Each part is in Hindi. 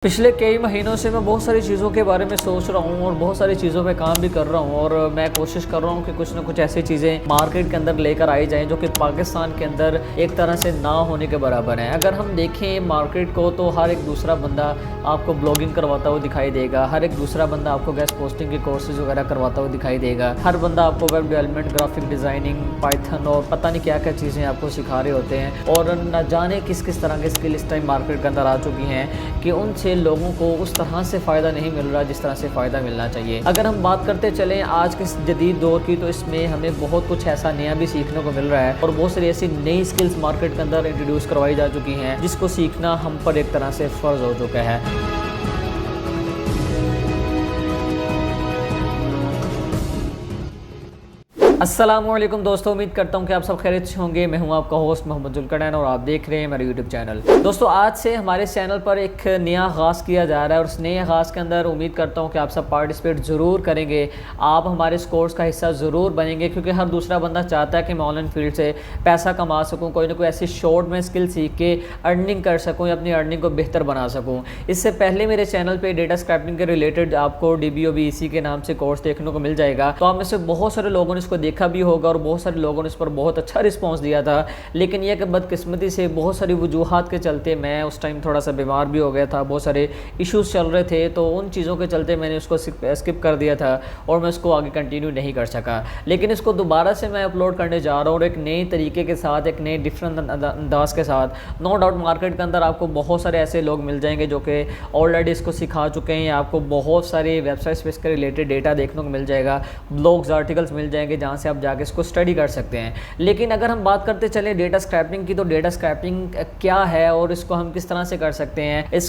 पिछले कई महीनों से मैं बहुत सारी चीज़ों के बारे में सोच रहा हूँ और बहुत सारी चीज़ों पे काम भी कर रहा हूँ और मैं कोशिश कर रहा हूँ कि कुछ ना कुछ ऐसी चीज़ें मार्केट के अंदर लेकर आई जाएं जो कि पाकिस्तान के अंदर एक तरह से ना होने के बराबर है। अगर हम देखें मार्केट को तो हर एक दूसरा बंदा आपको ब्लॉगिंग करवाता हुआ दिखाई देगा, हर एक दूसरा बंदा आपको गेस्ट पोस्टिंग के कोर्सेज वगैरह करवाता हुआ दिखाई देगा, हर बंदा आपको web development, graphic designing, Python और पता नहीं क्या क्या चीज़ें आपको सिखा रहे होते हैं। और न जाने किस किस तरह के स्किल इस टाइम मार्केट के अंदर आ चुकी हैं कि उनसे लोगों को उस तरह से फ़ायदा नहीं मिल रहा जिस तरह से फ़ायदा मिलना चाहिए। अगर हम बात करते चलें आज के जदीद दौर की, तो इसमें हमें बहुत कुछ ऐसा नया भी सीखने को मिल रहा है और बहुत सारी ऐसी नई स्किल्स मार्केट के अंदर इंट्रोड्यूस करवाई जा चुकी हैं जिसको सीखना हम पर एक तरह से फ़र्ज़ हो चुका है। अस्सलामुअलैकुम दोस्तों, उम्मीद करता हूँ कि आप सब खैरियत से होंगे। मैं हूँ आपका होस्ट मोहम्मद जुल्करनैन और आप देख रहे हैं मेरा यूट्यूब चैनल। दोस्तों आज से हमारे चैनल पर एक नया आगाज़ किया जा रहा है और उस नए आगाज़ के अंदर उम्मीद करता हूँ कि आप सब पार्टिसिपेट ज़रूर करेंगे, आप हमारे इस कोर्स का हिस्सा ज़रूर बनेंगे, क्योंकि हर दूसरा बंदा चाहता है कि मैं ऑनलाइन फील्ड से पैसा कमा सकूँ, कोई ना कोई ऐसी शॉर्ट में स्किल सीख के अर्निंग कर सकूँ या अपनी अर्निंग को बेहतर बना सकूँ। इससे पहले मेरे चैनल पर डेटा स्क्रैपिंग के रिलेटेड आपको DBOBEC के नाम से कोर्स देखने को मिल जाएगा। तो आप में से बहुत सारे लोगों ने इसको देखा भी होगा और बहुत सारे लोगों ने इस पर बहुत अच्छा रिस्पांस दिया था, लेकिन यह कि बदकिस्मती से बहुत सारी वजूहात के चलते मैं उस टाइम थोड़ा सा बीमार भी हो गया था, बहुत सारे इश्यूज़ चल रहे थे, तो उन चीज़ों के चलते मैंने उसको स्किप कर दिया था और मैं उसको आगे कंटिन्यू नहीं कर सका। लेकिन इसको दोबारा से मैं अपलोड करने जा रहा हूँ और एक नए तरीके के साथ, एक नए डिफरेंट अंदाज के साथ। नो डाउट मार्केट के अंदर आपको बहुत सारे ऐसे लोग मिल जाएंगे जो कि ऑलरेडी इसको सिखा चुके हैं, आपको बहुत सारे वेबसाइट्स पे इसके रिलेटेड डेटा देखने को मिल जाएगा, ब्लॉग्स, आर्टिकल्स मिल जाएंगे जहाँ से आप जाके इसको स्टडी कर सकते हैं। लेकिन अगर हम बात करते चलें डेटा स्क्रैपिंग की, तो डेटा स्क्रैपिंग क्या है और इसको हम किस तरह से कर सकते हैं, इस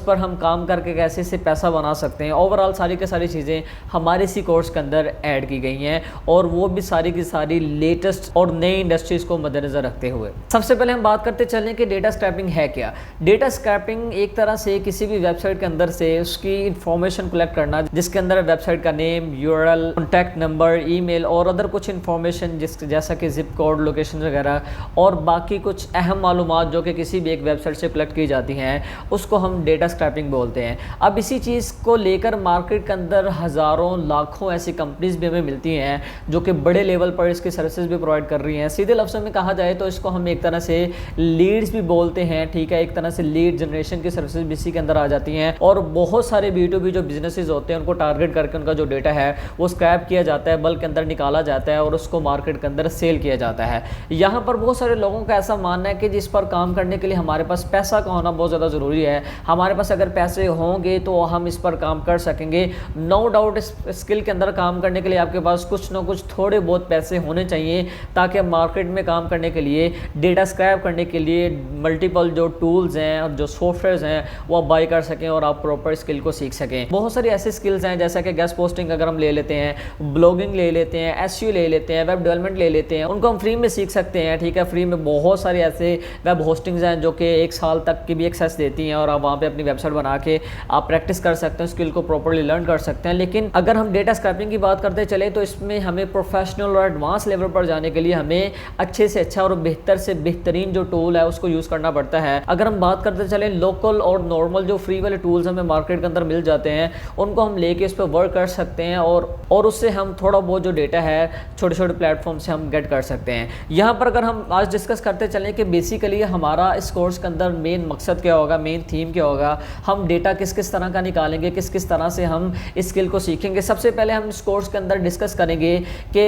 पर हम काम करके कैसे से पैसा बना सकते हैं, ओवरऑल सारी की सारी चीज़ें हमारे इसी कोर्स के अंदर ऐड की गई हैं और वो भी सारी की सारी लेटेस्ट और नई इंडस्ट्रीज़ को मद्देनज़र रखते हुए। सबसे पहले हम बात करते चलें कि डेटा स्क्रैपिंग है क्या। डेटा स्क्रैपिंग एक तरह से किसी भी वेबसाइट के अंदर से उसकी इंफॉर्मेशन कलेक्ट करना, जिसके अंदर वेबसाइट का name, URL, contact number, email और अदर कुछ इन्फॉर्मेशन जैसा कि जिप कोड, लोकेशन वगैरह और बाकी कुछ अहम मालूमात जो कि किसी भी एक वेबसाइट से कलेक्ट की जाती हैं, उसको हम डेटा स्क्रैपिंग बोलते हैं। अब इसी चीज़ को लेकर मार्केट के अंदर हज़ारों लाखों ऐसी कंपनीज भी हमें मिलती हैं जो कि बड़े लेवल पर इसकी सर्विसेज भी प्रोवाइड कर रही हैं। सीधे लफ्ज़ों में कहा जाए तो इसको हम एक तरह से लीड्स भी बोलते हैं, ठीक है। एक तरह से लीड जनरेशन की सर्विसेज भी इसी के अंदर आ जाती हैं और बहुत सारे B2B जो बिजनेसेस होते हैं उनको टारगेट करके उनका जो डेटा है वो स्क्रैप किया जाता है, बल्क के अंदर निकाला जाता है और उसको मार्केट के अंदर सेल किया जाता है। यहाँ पर बहुत सारे लोगों का ऐसा मानना है कि जिस पर काम करने के लिए हमारे पास पैसा का होना बहुत ज़्यादा ज़रूरी है। हमारे पास अगर पैसे होंगे तो हम इस पर काम कर सकेंगे। नो डाउट इस स्किल के अंदर काम करने के लिए आपके पास कुछ ना कुछ थोड़े बहुत पैसे होने चाहिए ताकि मार्केट में काम करने के लिए, डेटा स्क्रैप करने के लिए मल्टीपल जो टूल्स हैं और जो सॉफ्टवेयर्स हैं वो आप बाई कर सकें और आप प्रॉपर स्किल को सीख सकें। बहुत सारी ऐसी स्किल्स हैं जैसा कि गेस्ट पोस्टिंग अगर हम ले लेते हैं, ब्लॉगिंग ले लेते हैं, SEO ले लेते हैं, वेब डेवलपमेंट ले लेते हैं, उनको हम फ्री में सीख सकते हैं, ठीक है। फ्री में बहुत सारे ऐसे वेब होस्टिंग्स हैं जो कि 1 साल तक की भी एक्सेस देती हैं और आप वहाँ पे अपनी वेबसाइट बना के आप प्रैक्टिस कर सकते हैं, स्किल को प्रॉपर्ली लर्न कर सकते हैं। लेकिन अगर हम डेटा स्क्रैपिंग की बात करते चले तो इसमें हमें प्रोफेशनल और एडवांस लेवल पर जाने के लिए हमें अच्छे से अच्छा और बेहतर से बेहतरीन जो टूल है उसको यूज़ करना पड़ता है। अगर हम बात करते चलें लोकल और नॉर्मल जो फ्री वाले टूल्स हमें मार्केट के अंदर मिल जाते हैं उनको हम लेके इस पर वर्क कर सकते हैं और उससे हम थोड़ा बहुत जो डेटा है छोटे छोटे प्लेटफॉर्म से हम गेट कर सकते हैं। यहाँ पर अगर हम आज डिस्कस करते चलें कि बेसिकली हमारा इस कोर्स के अंदर मेन मकसद क्या होगा, मेन थीम क्या होगा, हम डेटा किस किस तरह का निकालेंगे, किस किस तरह से हम इस स्किल को सीखेंगे। सबसे पहले हम इस कोर्स के अंदर डिस्कस करेंगे कि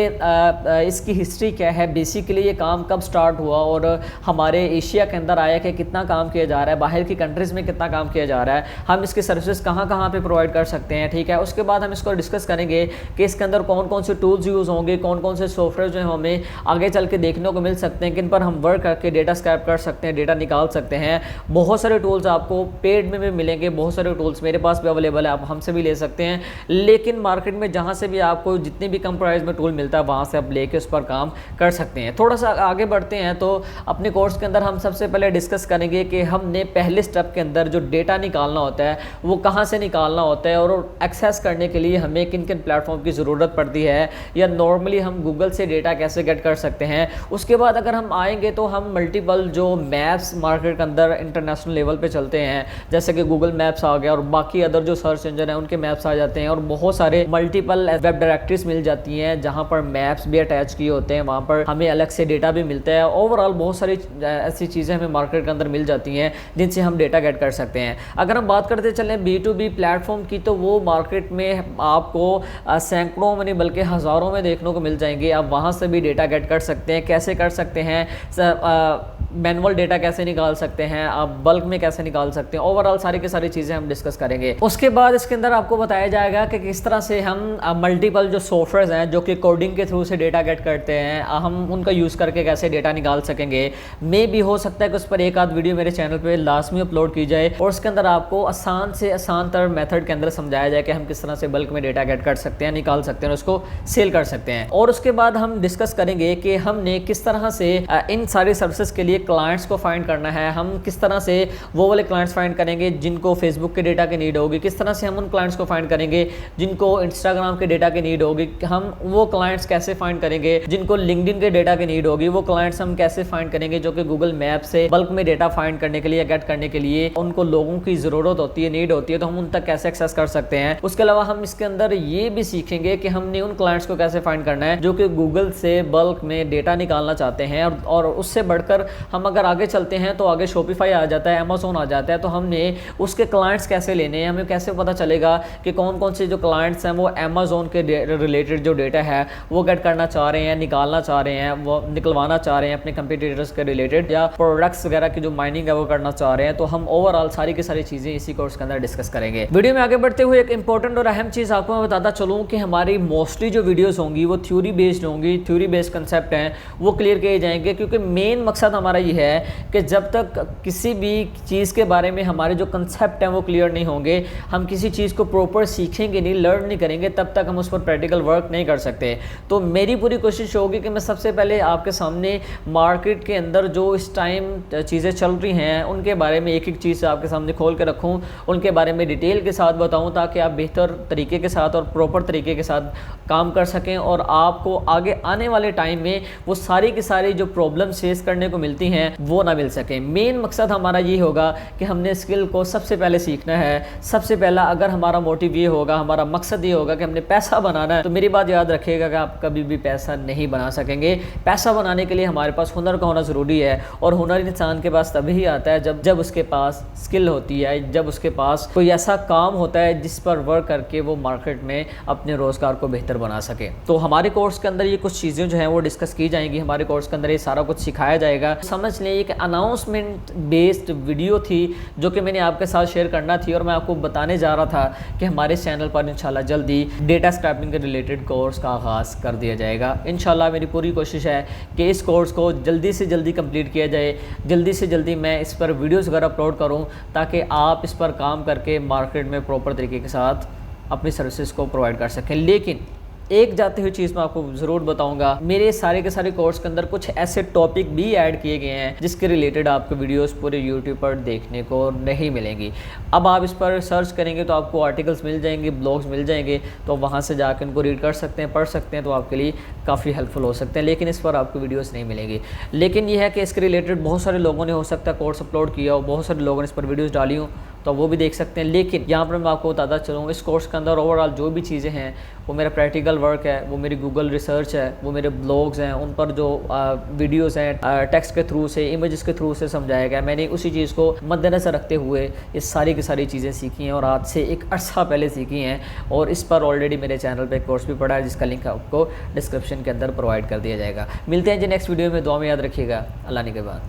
इसकी हिस्ट्री क्या है, बेसिकली ये काम कब स्टार्ट हुआ और हमारे एशिया के अंदर आया कि कितना काम किया जा रहा है, बाहर की कंट्रीज़ में कितना काम किया जा रहा है, हम इसकी सर्विसेज कहाँ कहाँ पे प्रोवाइड कर सकते हैं, ठीक है। उसके बाद हम इसको डिस्कस करेंगे कि इसके अंदर कौन कौन से टूल्स यूज़ होंगे, कौन कौन से सॉफ्टवेयर जो है हमें आगे चल के देखने को मिल सकते हैं, किन पर हम वर्क करके डेटा स्क्रैप कर सकते हैं, डेटा निकाल सकते हैं। बहुत सारे टूल्स आपको पेड में भी मिलेंगे, बहुत सारे टूल्स मेरे पास भी अवेलेबल है, आप हमसे भी ले सकते हैं। लेकिन मार्केट में जहाँ से भी आपको जितने भी कम प्राइस में टूल मिलता है वहाँ से आप लेके उस पर काम कर सकते हैं। थोड़ा सा आगे बढ़ते हैं तो अपने कोर्स के अंदर हम सबसे पहले डिस्कस करेंगे कि हमने पहले स्टेप के अंदर जो डेटा निकालना होता है वो कहाँ से निकालना होता है और एक्सेस करने के लिए हमें किन किन प्लेटफॉर्म की ज़रूरत पड़ती है या नॉर्मली नॉर्मली हम गूगल से डेटा कैसे गेट कर सकते हैं। उसके बाद अगर हम आएंगे तो हम मल्टीपल जो मैप्स मार्केट के अंदर इंटरनेशनल लेवल पे चलते हैं, जैसे कि गूगल मैप्स आ गया और बाकी अदर जो सर्च इंजन है उनके मैप्स आ जाते हैं, और बहुत सारे मल्टीपल वेब डायरेक्टरीज मिल जाती हैं जहां पर मैप्स भी अटैच किए होते हैं, वहां पर हमें अलग से डेटा भी मिलता है। ओवरऑल बहुत सारी ऐसी चीज़ें हमें मार्केट के अंदर मिल जाती हैं जिनसे हम डेटा गेट कर सकते हैं। अगर हम बात करते चलें B2B प्लेटफॉर्म की, तो वो मार्केट में आपको सैकड़ों में नहीं बल्कि हज़ारों में देखने को मिल जाएंगे। आप वहाँ से भी डेटा गेट कर सकते हैं। कैसे कर सकते हैं? मैनुअल डेटा कैसे निकाल सकते हैं, आप बल्क में कैसे निकाल सकते हैं, ओवरऑल सारी की सारी चीज़ें हम डिस्कस करेंगे। उसके बाद इसके अंदर आपको बताया जाएगा कि किस तरह से हम मल्टीपल जो सॉफ्टवेयर हैं जो कि कोडिंग के थ्रू से डेटा गेट करते हैं, हम उनका यूज़ करके कैसे डेटा निकाल सकेंगे। मे भी हो सकता है कि उस पर एक आध वीडियो मेरे चैनल पर लाजमी अपलोड की जाए और उसके अंदर आपको आसान से आसान तर मेथड के अंदर समझाया जाए कि हम किस तरह से बल्क में डेटा गेट कर सकते हैं, निकाल सकते हैं, उसको सेल कर सकते हैं। और उसके बाद हम डिस्कस करेंगे कि हमने किस तरह से इन सारी सर्विसेज के लिए क्लाइंट्स को फाइंड करना है। हम किस तरह से वो वाले क्लाइंट्स फाइंड करेंगे जिनको फेसबुक के डेटा की नीड होगी, किस तरह से हम उन क्लाइंट्स को फाइंड करेंगे जिनको इंस्टाग्राम के डेटा की नीड होगी, हम वो क्लाइंट्स कैसे फाइंड करेंगे जिनको लिंक्डइन के डेटा की नीड होगी, वो क्लाइंट्स हम कैसे फाइंड करेंगे जो कि गूगल मैप से बल्क में डेटा फाइंड करने के लिए, गेट करने के लिए उनको लोगों की ज़रूरत होती है, नीड होती है, तो हम उन तक कैसे एक्सेस कर सकते हैं। उसके अलावा हम इसके अंदर ये भी सीखेंगे कि हमने उन क्लाइंट्स को कैसे फाइंड करना है जो कि गूगल से बल्क में डेटा निकालना चाहते हैं। और उससे बढ़कर हम अगर आगे चलते हैं तो आगे शॉपिफाई आ जाता है, अमेज़न आ जाता है, तो हमने उसके क्लाइंट्स कैसे लेने हैं, हमें कैसे पता चलेगा कि कौन कौन से जो क्लाइंट्स हैं वो अमेज़न के रिलेटेड जो डेटा है वो गेट करना चाह रहे हैं, निकालना चाह रहे हैं, वो निकलवाना चाह रहे हैं अपने कंपटीटर्स के रिलेटेड, या प्रोडक्ट्स वगैरह की जो माइनिंग है वो करना चाह रहे हैं। तो हम ओवरऑल सारी की सारी चीज़ें इसी कोर्स के अंदर डिस्कस करेंगे। वीडियो में आगे बढ़ते हुए एक इंपॉर्टेंट और अहम चीज़ आपको मैं बताता चलूँ कि हमारी मोस्टली जो वीडियोस होंगी वो थ्योरी बेस्ड होंगी, थ्योरी बेस्ड कंसेप्ट हैं वो क्लियर किए जाएंगे, क्योंकि मेन मकसद हमारा ये है कि जब तक किसी भी चीज़ के बारे में हमारे जो कंसेप्ट हैं वो क्लियर नहीं होंगे, हम किसी चीज़ को प्रॉपर सीखेंगे नहीं, लर्न नहीं करेंगे, तब तक हम उस पर प्रैक्टिकल वर्क नहीं कर सकते। तो मेरी पूरी कोशिश होगी कि मैं सबसे पहले आपके सामने मार्केट के अंदर जो इस टाइम चीज़ें चल रही हैं उनके बारे में एक एक चीज़ आपके सामने खोल के रखूँ, उनके बारे में डिटेल के साथ बताऊँ, ताकि आप बेहतर तरीके के साथ और प्रॉपर तरीके के साथ काम कर सकें और आपको आगे आने वाले टाइम में वो सारी की सारी जो प्रॉब्लम फेस करने को मिलती हैं वो ना मिल सके। मेन मकसद हमारा ये होगा कि हमने स्किल को सबसे पहले सीखना है। सबसे पहला अगर हमारा मोटिव ये होगा, हमारा मकसद ये होगा कि हमने पैसा बनाना है, तो मेरी बात याद रखिएगा कि आप कभी भी पैसा नहीं बना सकेंगे। पैसा बनाने के लिए हमारे पास हुनर का होना ज़रूरी है, और हुनर इंसान के पास तभी आता है जब उसके पास स्किल होती है, जब उसके पास कोई ऐसा काम होता है जिस पर वर्क करके वो मार्केट में अपने रोज़गार को बेहतर बना सके। तो हमारे कोर्स के अंदर ये कुछ चीज़ें जो हैं वो डिस्कस की जाएंगी, हमारे कोर्स के अंदर ये सारा कुछ सिखाया जाएगा। समझ लें एक अनाउंसमेंट बेस्ड वीडियो थी जो कि मैंने आपके साथ शेयर करना थी, और मैं आपको बताने जा रहा था कि हमारे चैनल पर इंशाल्लाह जल्दी डेटा स्क्रैपिंग के रिलेटेड कोर्स का आगाज़ कर दिया जाएगा। इंशाल्लाह मेरी पूरी कोशिश है कि इस कोर्स को जल्दी से जल्दी कंप्लीट किया जाए, जल्दी से जल्दी मैं इस पर वीडियोस वगैरह अपलोड करूं, ताकि आप इस पर काम करके मार्केट में प्रॉपर तरीके के साथ अपनी सर्विसेज को प्रोवाइड कर सकें। लेकिन एक जाती हुई चीज़ मैं आपको ज़रूर बताऊंगा, मेरे सारे के सारे कोर्स के अंदर कुछ ऐसे टॉपिक भी ऐड किए गए हैं जिसके रिलेटेड आपको वीडियोस पूरे यूट्यूब पर देखने को नहीं मिलेंगी। अब आप इस पर सर्च करेंगे तो आपको आर्टिकल्स मिल जाएंगे, ब्लॉग्स मिल जाएंगे, तो वहाँ से जाकर उनको रीड कर सकते हैं, पढ़ सकते हैं, तो आपके लिए काफ़ी हेल्पफुल हो सकते हैं। लेकिन इस पर आपको वीडियोज़ नहीं मिलेंगी। लेकिन यह है कि इसके रिलेटेड बहुत सारे लोगों ने हो सकता है कोर्स अपलोड किया हो, बहुत सारे लोगों ने इस पर वीडियोज़ डाली हो, तो वो भी देख सकते हैं। लेकिन यहाँ पर मैं आपको बताता चलूँ, इस कोर्स के अंदर ओवरऑल जो भी चीज़ें हैं वो मेरा प्रैक्टिकल वर्क है, वो मेरी गूगल रिसर्च है, वो मेरे ब्लॉग्स हैं, उन पर जो वीडियोस हैं टेक्स्ट के थ्रू से, इमेजेस के थ्रू से समझाया गया। मैंने उसी चीज़ को मद्देनज़र रखते हुए ये सारी की सारी चीज़ें सीखी हैं, और आज से एक अर्सा पहले सीखी हैं, और इस पर ऑलरेडी मेरे चैनल पर एक कोर्स भी पड़ा है जिसका लिंक आपको डिस्क्रिप्शन के अंदर प्रोवाइड कर दिया जाएगा। मिलते हैं जी नेक्स्ट वीडियो में। दुआ में याद रखिएगा। अल्लाह ने के बाद।